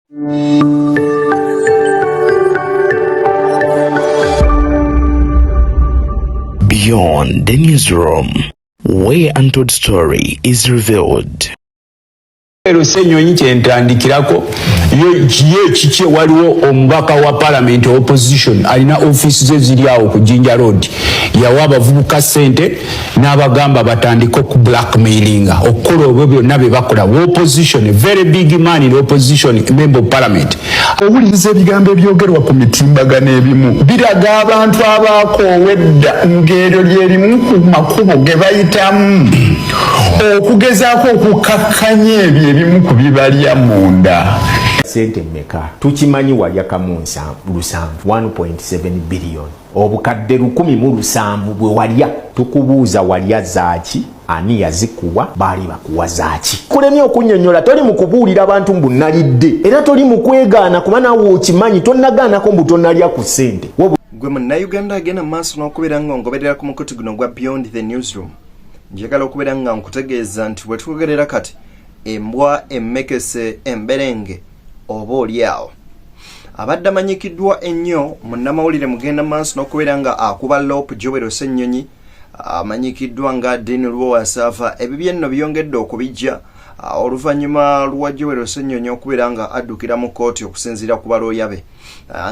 Beyond the newsroom, where untold story is revealed. Senyonyi kyentandikirako ye kiki waliwo omubaka wa parliament opposition alina office ze ziri awo ku Jinja Road yawa abavubuka ssente n'abagamba batandika ku blackmailing okukola obwo byonna bye bakola opposition very big man in opposition member of parliament. Owuliriza ebigambo ebyogerwa ku mitimbagano ebimu biraga abantu abakoowedda ng'eryo lyerimu ku makubo ge bayitamu okugezaako okukakkanya ebyo ebimu ku bibalya munda. Sente mmeka tukimanyi walya kamunsa lusanvu 1.7 billion obukadde 107 bwe walya tukubuuza walya zaaki ani yazikuwa baali bakuwa zaaki kulemye okunnyonnyola toli mu kubuulira abantu mbunalidde era toli mu kwegaana kuba naawe okimanyi tonnagaanako mbu tonnalya ku ssente gwe munnayuganda agenda mu maaso n'okubeera nga ongoberera ku mukutu guno gwa Beyond the Newsroom njagala okubeera nga nkutegeeza nti bwe tukogerera kati embwa emmekese emberenge oba oliawo abadde amanyikiddwa ennyo munnamawulire mugenda maaso n'okubeera nga akuba Lope Joel Ssenyonyi amanyikiddwa nga Dean Lwowasava ebibye nno byongedde okubijja oluvannyuma lwa Joel Ssenyonyi okubeera nga addukira mu kooti okusinziira ku balooya be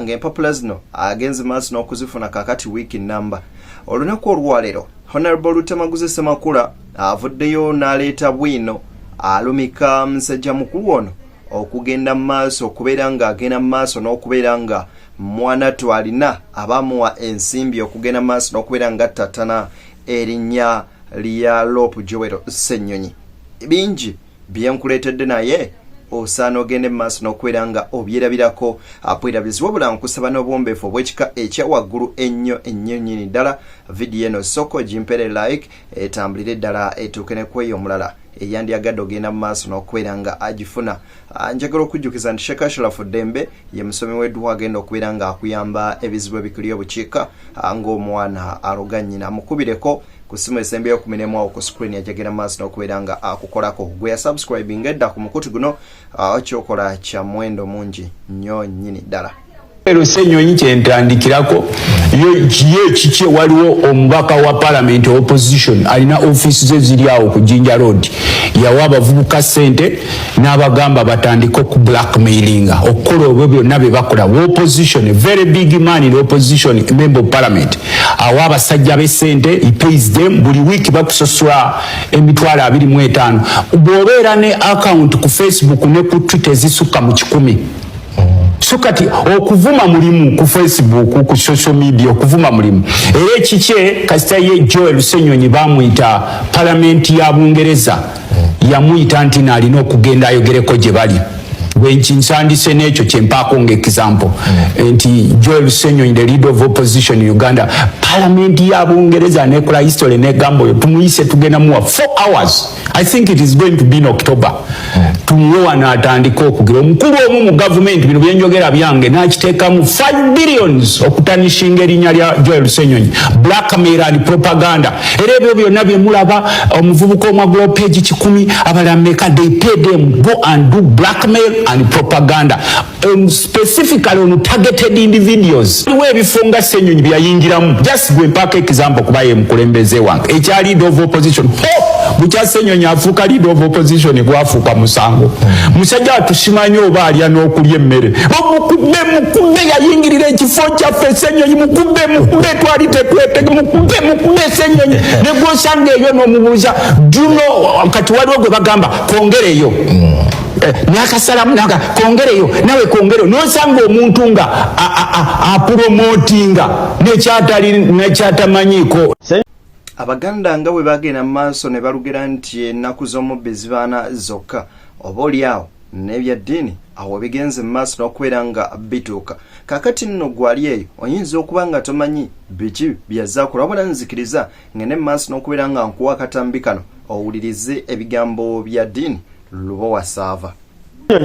ng'empapula zino agenze maaso n'okuzifuna kakati wiiki nnamba olunaku olwaleero Honorable Lutemaguze Ssemakula avuddeyo n'aleeta bwino alumika musajja mukulu ono okugenda maaso okubeera nga agenda maaso n'okubeera nga mwana twalina abamuwa ensimbi okugenda maaso n'okubeera nga tatana erinnya lya Lope Joel Ssenyonyi bingi byenkuleetedde naye osaana ogende maaso n'okubeera nga obyerabirako apwerabizibwa bula nkusaba n'obwombeefu obw'ekika ekya waggulu ennyo nnyini ddala vidiyo eno soko gimpere like etambulire ddala etuuke ne kweyo omulala eyandyagadde ogenda mu maaso n'okubeera nga agifuna njagala okujjukiza nti Sheikh Ashraf Dembe ye musomi w'edduwa agenda okubeera nga akuyamba ebizibu ebikuli obukiika ng'omwana aloga nnyina amukubireko ku simu esembe y'okuminemu awo ku screen yajagera maaso n'okubeera nga akukolako gwe yasubscribing edda ku mukutu guno kyokola kya muwendo mungi nnyo nnyini ddala. Ssenyonyi kyentandikirako ye kiki waliwo omubaka wa parliament opposition alina office ze ziri awo ku Jinja Road yawa abavubuka ssente n'abagamba batandika ku blackmailing okukola obwo byonna bye bakola opposition very big man in opposition member of parliament awa abasajja be ssente he pays them buli week bakusasula emitwalo 25 bw'obeera ne account ku Facebook ne ku Twitter zisukka mu 100 so kati okuvuma mulimu ku Facebook ku social media okuvuma mulimu era ekikye kasita ye Joel Ssenyonyi bamuyita parliament ya Bungereza yamuyita nti nalina okugenda ayogereko gye bali bwenkinsandise n'ekyo kyempaako ng'example nti Joel Ssenyonyi the leader of opposition in Uganda parliament ya Bungereza nekola history negamba oyo tumuyise tugenda muwa 4 hours I think it is going to be in October tumuwa n'atandika okugira omukulu omu mu government bino byenjogera byange n'akiteekamu 5 billions okutanishinga erinnya lya Joel Ssenyonyi blackmail and propaganda era ebyo byonna bye mulaba omuvubuka omwagula page 10 abalameka they pay them go and do blackmail and propaganda specifically on targeted individuals we bifunga Ssenyonyi byayingiramu just gwe mpaka example kuba ye mukulembeze wange ekyali leader of opposition bukya Ssenyonyi afuuka leader of opposition gwafuuka musango musajja atusimanyi oba alya n'okulya emmere mukube yayingirira ekifo kyaffe Ssenyonyi mukube twali tetwetege mukube Ssenyonyi ne gwosanga eyo n'omubuuza duno kati waliwo gwe bagamba kongereyo nakasalamu naga kongereyo nawe kongero nosanga omuntu nga apromotinga nekyatamanyiko Abaganda nga bwe bagenda mu maaso ne balugera nti ennaku z'omubbi zibaana zokka oba oliawo n'ebyaddiini awo bigenze mu maaso n'okubeera nga bituuka kakati nno gwali eyo oyinza okuba nga tomanyi biki byazaakola wabula nzikiriza ngende mu maaso n'okubeera nga nkuwa akatambi kano owulirize ebigambo bya ddiini Lwowasava.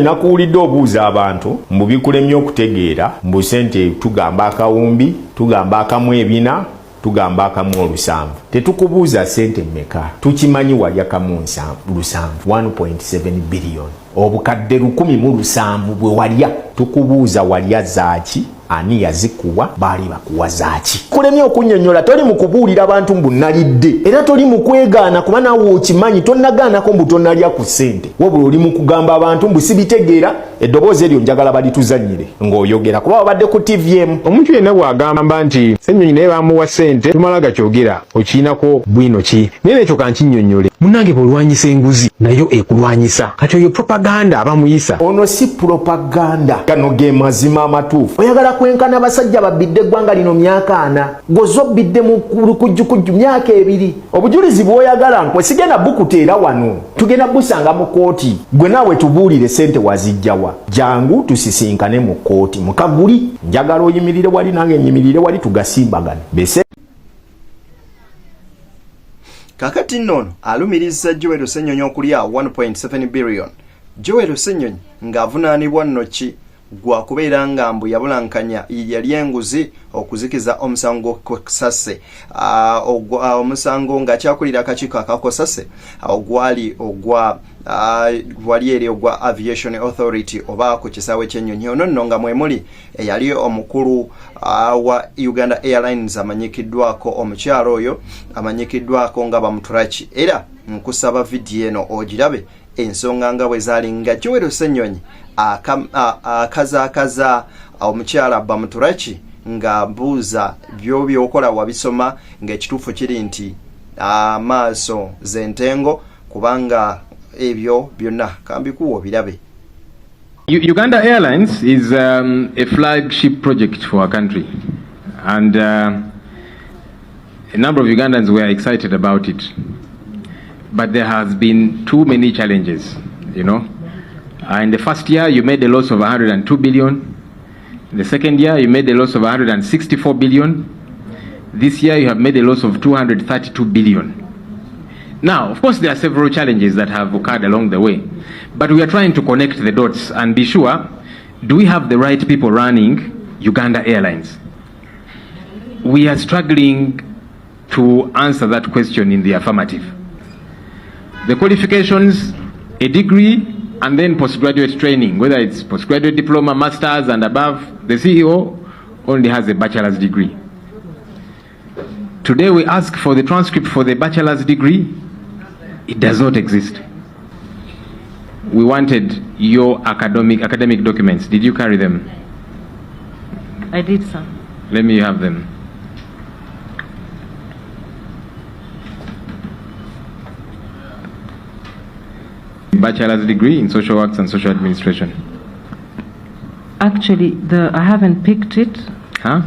Nakuwulidde obuuza abantu mbubikulemye okutegeera mbu sente tugamba akawumbi tugamba akamu ebina tugamba akamu olusanvu tetukubuuza sente mmeka tukimanyi walya kamunsa lusanvu 1.7 billion obukadde 107 bwe walya tukubuuza walya zaaki ani yazikuwa baali bakuwa zaaki kulemye okunnyonnyola toli mu kubuulira abantu mbunalidde era toli mu kwegaana kuba naawe okimanyi tonnagaanako mbu tonnalya ku ssente wabula oli mu kugamba abantu mbu sibitegeera eddoboozi eryo njagala balituzannyire ng'oyogera kuba wabadde ku tvm omuntu yenna bw'agamba nti Ssenyonyi naye bamuwa ssente tumala gakyogera okiinako bwino ki naye nekyo kankinnyonnyole munnange bw'olwanyisa enguzi nayo ekulwanyisa kati oyo propaganda abamuyisa ono si propaganda gano ge mazima amatuufu oyagala kwenkana abasajja babidde eggwanga lino myaka 4 gozobidde mu kujjukujju myaka 2 obujulizi bw'oyagala nkwe sigenda bukuteera wano tugenda busanga mu kooti gwe naawe tubuulire ssente wazijjawa jangu tusisinkane mu kooti mukaguli njagala oyimirire wali nange nyimirire wali tugasimbagane bese kakati nnono alumiriza Joel Ssenyonyi okulya 1.7 billion Joel Ssenyonyi ng'avunaanibwa nno ki gwa kubeera nga mbu yabulankanya yali enguzi okuzikiza omusango Kosase omusango nga kyakulira akakiiko akakosase ogwali ogwa wali eri ogwa Aviation Authority oba ku kisaawe ky'ennyonyi ono nno nga mwemuli eyali omukulu wa Uganda Airlines amanyikiddwako omukyalo oyo amanyikiddwako nga bamutulaki era nkusaba vidiyo eno ogirabe ensonga nga bwe zaali nga Joel Ssenyonyi akazaakaza omukyala bamutulaki nga mbuuza by'okola wabisoma ng'ekituufu kiri nti amaaso zentengo kubanga ebyo byonna kambikuwa birabe. Uganda Airlines is a flagship project for our country, and a number of Ugandans were excited about it. But there has been too many challenges, you know. In the first year, you made a loss of 102 billion. In the second year, you made a loss of 164 billion. This year, you have made a loss of 232 billion. Now, of course, there are several challenges that have occurred along the way, but we are trying to connect the dots and be sure, do we have the right people running Uganda Airlines? We are struggling to answer that question in the affirmative. The qualifications, a degree, and then postgraduate training, whether it's postgraduate diploma, master's, and above, the CEO only has a bachelor's degree. Today we ask for the transcript for the bachelor's degree. It does not exist. We wanted your academic documents. Did you carry them? I did, sir. Let me have them. Bachelor's degree in social works and social administration. Actually, I haven't picked it. Huh?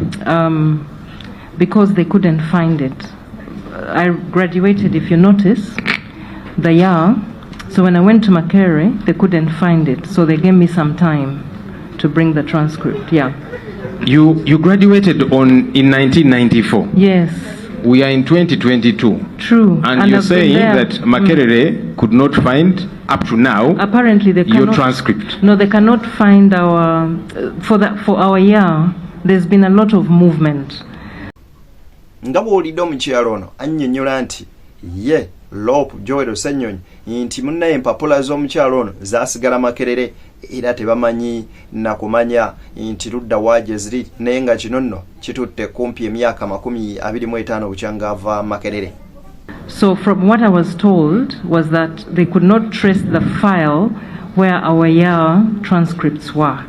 Because they couldn't find it. I graduated, if you notice, the year. So when I went to Makerere, they couldn't find it. So they gave me some time to bring the transcript. Yeah. You graduated in 1994. Yes. We are in 2022. True. And you're saying that Makerere could not find, up to now, apparently they cannot, your transcript. No, they cannot find our, for our year, there's been a lot of movement. Nga bw'olidde omukyalo ono annyonnyola nti ye Lope Joel Ssenyonyi nti munnaye empapula z'omukyalo ono zaasigala Makerere era tebamanyi na kumanya nti ludda waaje ziri naye nga kino nno kitutte kumpi emyaka 25 bukyanga ava Makerere. So from what I was told was that they could not trace the file where our year transcripts were.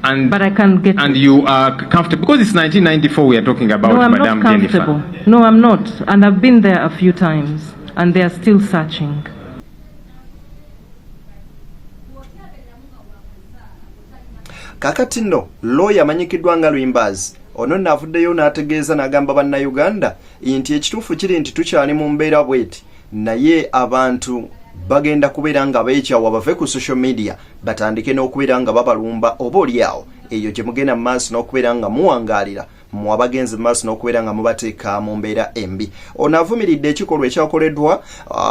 But I can get. And you are comfortable because it's 1994 we are talking about. No, I'm Madam not comfortable. Jennifer. No, I'm not, and I've been there a few times, and they are still searching. Kakati nno lawyer amanyikiddwa nga Lwimbazi ono n'avuddeyo n'ategeeza n'agamba bannayuganda nti ekituufu kiri nti tukyali mu mbeera bweti naye abantu bagenda kubeera nga beekyawa bave ku social media batandike n'okubeera nga babalumba oba oliawo eyo gye mugenda mu maaso n'okubeera nga muwangaalira mu abagenzi mu maaso n'okubeera nga mubateeka mu mbeera embi. Ono avumiridde ekikolwa ekyakoleddwa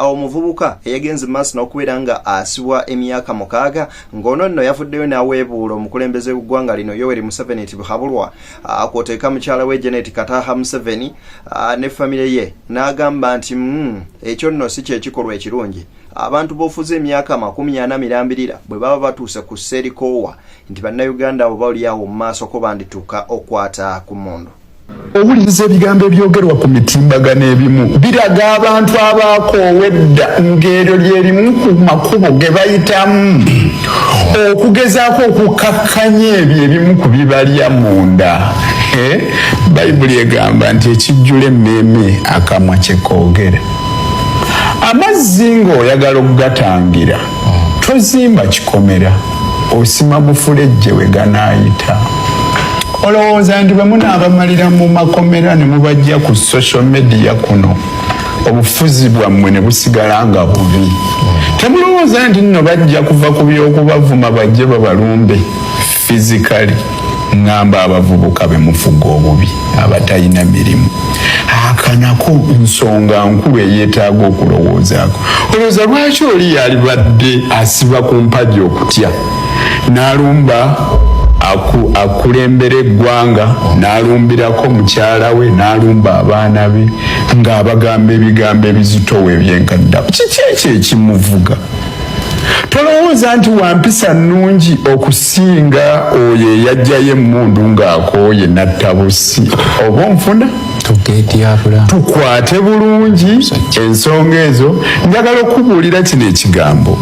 omuvubuka eyagenze mu maaso n'okubeera nga asibwa emyaka 6 ng'ono nno yavuddeyo n'aweebuula omukulembeze w'eggwanga lino Yoweri Museveni nti buhabulwa kw'oteeka mukyala we Janet Kataha Museveni ne famire ye n'agamba nti ekyo nno si kyekikolwa ekirungi abantu bofuze emyaka 40 mirambirira bwe baba batuuse ku Serikowa nti bannayuganda abo bali awo mu maaso ko bandituuka okwata ku mmondo. Owuliriza ebigambo ebyogerwa ku mitimbagano ebimu biraga abantu abakoowedda ng'eryo lyerimu ku makubo ge bayitamu okugezaako okukakkanya ebyo ebimu ku bibalya munda. Bayibuli egamba nti ekijjula emmeeme akamwa kye koogera. Amazzi ng'oyagala okugatangira tozimba kikomera osima bufulejje we ganaayita. Olowooza nti bwe munaabamalira mu makomera ne mubajja ku social media kuno obufuzi bwammwe ne busigala nga bubi. Temulowooza nti nno bajja kuva ku by'okubavuma bajje babalumbe physically. Ngamba abavubuka be mufuga obubi abatalina mirimu. Akanako nsonga nkulu eyeetaaga okulowoozaako. Olowooza lwaki oli yalibadde asiba ku mpagi okutya n'alumba akulembera eggwanga n'alumbirako mukyala we n'alumba abaana be ng'abagamba ebigambo ebizitowa ebyenkadda. Kiki ekyo ekimuvuga? Tolowooza nti wampisa nnungi okusinga oyo eyajjayo emmundu ng'akooye nattabusi oba onfuna? Tukwate bulungi ensonga ezo. Njagala okubuulira kino ekigambo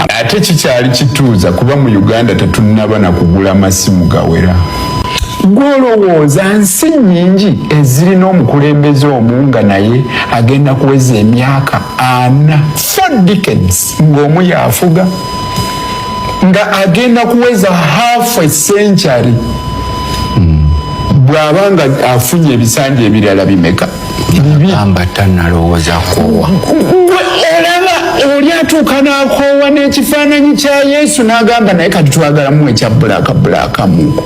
ate kikyali kituuza kuba mu Uganda tetunnaba na kugula masimu gawera. Gwolowooza nsi nnyingi ezirina omukulembeze omu nga naye agenda kuweza emyaka 4 decades ng'omu yafuga nga agenda kuweza half a century bw'aba nga afunye ebisanja ebirala bimeka amba tanalowooza koowa. Olaba oli atuuka n'akoowa n'ekifaananyi kya Yesu n'agamba naye kati twagalamu ekya bbulaaka muko.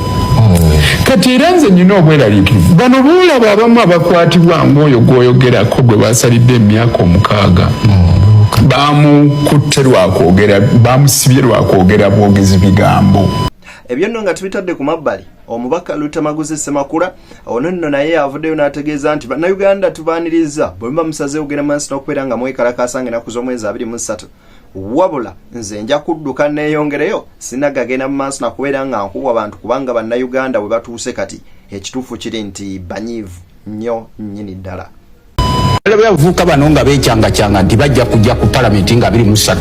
Kati era nze nnina obweraliikirivu. Bano boolaba abamu abakwatibwa ng'oyo gw'oyogerako gwe basalidde emyaka 6 bamukutte lwakwogera, bamusibye lwakwogera bwogezi bigambo. Ebyo nno nga tubitadde ku mabbali, omubaka Lutamaguzi Ssemakula ono nno naye avuddeyo n'ategeeza nti bannayuganda tubaaniriza bwe muba musazeewo okugenda maaso n'okubeera nga mwekalakaasa ng'ennaku z'omwezi 23. Wabula nze nja kudduka neeyongereyo sinagagenda mu maaso nakubeera nga nkuwa abantu kubanga bannayuganda bwe batuuse kati ekituufu kiri nti banyiivu nnyo nnyini ddala. Abavubuka bano nga beekyanga nti bajja kujja ku palamenti nga 23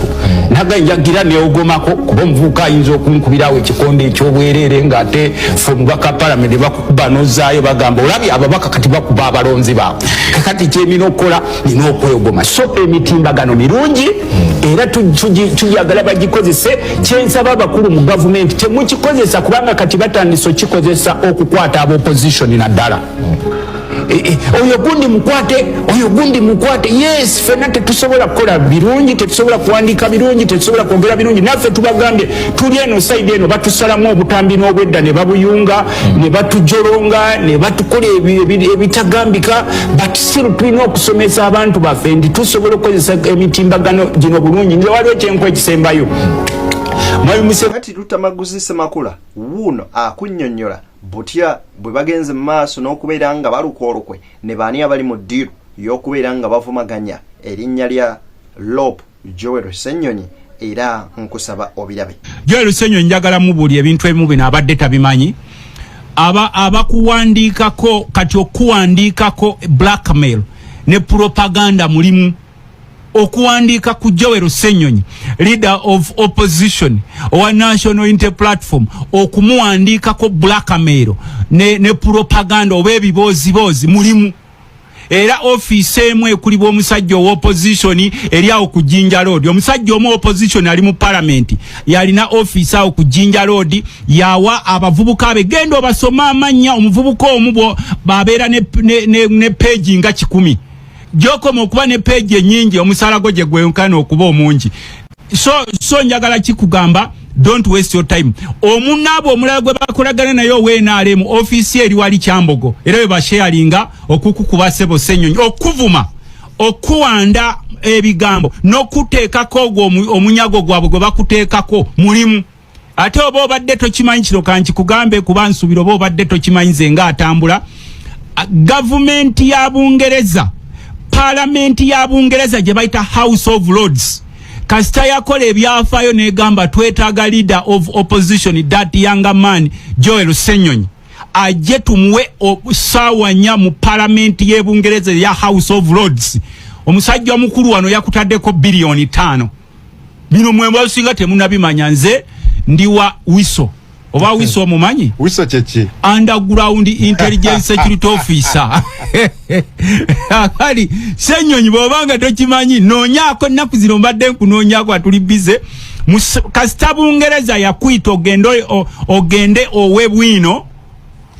naga njagira neogomako kuba omuvubuka ayinza okunkubirawo ekikonde ekyobwereere ng'ate fe omubaka palamenti bakukuba n'ozaayo bagamba olabye ababaka kati bakuba abalonzi baabwe kakati kyemina okukola nina okweyogoma. So emitimbagano mirungi era tuyagala bagikozese. Kyensaba abakulu mu gavumenti temukikozesa kubanga kati batandise okikozesa okukwata ab'opposition naddala. Oyo gundi mukwate. Yes, fena tetusobola kukola birungi, tetusobola kuwandiika birungi, tetusobola kwogera birungi. Naffe tubagambye tuli eno side eno batusalamu obutambi n'obwedda ne babuyunga ne batujolonga ne batukola ebitagambika, but still tulina okusomesa abantu baffe nti tusobola okukozesa emitimbagano gino bulungi. Nze waliwo ekyenko ekisembayo kati Lutamaguzi Ssemakula wuuno akunnyonnyola butya bwe bagenze mu maaso n'okubeera nga baluka olukwe ne baani abali mu ddiiru y'okubeera nga bavumaganya erinnya lya Lope Joel Ssenyonyi era nkusaba obirabe. Joel Ssenyonyi njagala mubuli ebintu ebimu bino abadde tabimanyi. Abakuwandiikako kati okuwandiikako blackmail ne propaganda mulimu. Okuwandiika ku Joel Ssenyonyi leader of opposition or national unity platform okumuwandiikako blackmail ne propaganda oba ebibozibozi mulimu. Era office emu ekulibwa omusajja wa opposition eri awo ku Jinja Road. Omusajja omu opposition ali mu parliament yalina office awo ku Jinja Road yawa abavubuka be gendo basoma amanya omuvubuka omu babeera ne page nga 10. Joko okuba ne page nyingi omusala goje gwenkana okuba omungi. So njagala kikugamba don't waste your time. Omunabo omulala gwe bakolagana nayo WNRM office eri wali Kyambogo era we basharinga okukukuba Ssebo Ssenyonyi okuvuma okuwanda ebigambo n'okuteekako omunyago gwabwe gwe bakuteekako mulimu. Ate oba obadde tokimanyi kiro kanki kugambe kuba nsubira oba obadde tokimanyi nze nga atambula. Gavumenti ya Bungereza Parliament ya Bungereza gye bayita House of Lords kasita yakola ebyafaayo negamba twetaaga leader of opposition that younger man Joel Ssenyonyi ajje tumuwe saawa nnya mu palamenti y'e Bungereza ya House of Lords. Omusajja omukulu wano yakutaddeko bilioni 5. Bino mwemba singa temunabimanya nze ndi wa Wiso. Oba Wiso omumanyi? Wiso chechi. Underground Intelligence Security Officer. Akali Ssenyonyi bw'obanga tokimanyi noonyaako nnaku zino mbadde nkunoonyaako atuli bize. Kasita Bungereza yakwita ogende owebwino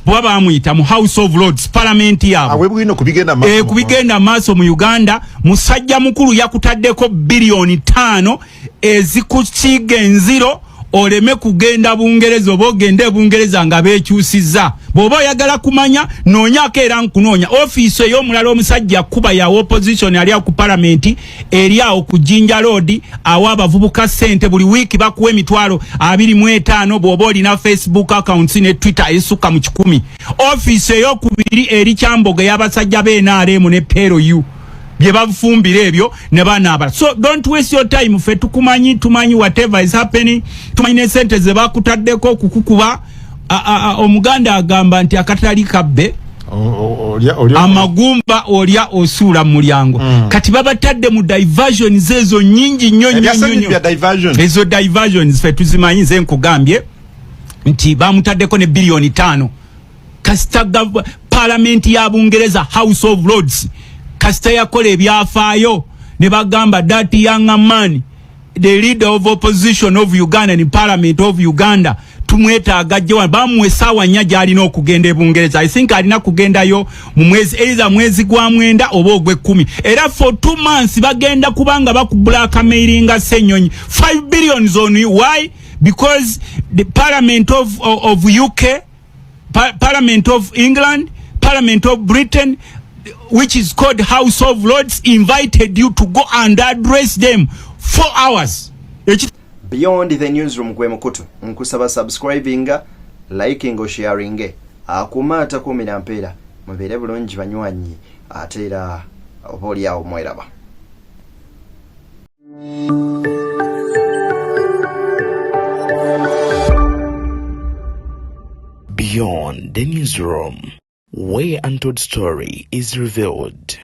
bwa bamuyita mu House of Lords Parliament yabo. Awebwino kubigenda maaso. Kubigenda maaso mu Uganda musajja mukulu yakutaddeko bilioni 5 ezikukiga enziro oleme kugenda Bungereza oba ogende Bungereza nga bekyusiza. Bw'oba oyagala kumanya noonyaako era nkunoonya ofiisi ey'omulala omusajja kuba ya opposition ali ku parliament eri awo ku Jinja Road awa abavubuka ssente buli wiiki bakuwa emitwalo 25 bw'oba olina Facebook accounts ne Twitter esukka mu 10. Ofiisi ey'okubiri eri Kyambogo y'abasajja b'NRM ne PLU bye bafumbira ebyo ne banaabala. So don't waste your time. Fe tumanyi whatever is happening. Tumanyi ne sente ze bakutaddeko kukukuba. Omuganda agamba nti akatali kabbe amagumba olya osuula mu mulyango. Kati babatadde mu diversions ezo nyingi nnyo. Ezo diversions fe tuzimanyi nze nkugambye nti bamutaddeko ne bilioni 5. Kasita parliament ya Bungereza House of Lords kasita yakola ebyafaayo ne bagamba that young man the leader of opposition of Uganda in Parliament of Uganda tumwetaaga jwa bamuwe saawa nnya gy'alina okugenda e Bungereza. I think alina kugendayo mu mwezi gwa mwenda oba ogw'ekkumi. Era for 2 months bagenda kubanga blackmailinga Ssenyonyi 5 billion on you. Why? Because the Parliament of UK, Parliament of England, Parliament of Britain, which is called House of Lords, invited you to go and address them 4 hours. Beyond the Newsroom kwe mukutu nkusaba subscribing, liking, sharing akumata 10 mpera mubere bulungi banywanyi atera oboli yawo mweraba. Beyond the Newsroom, where untold story is revealed.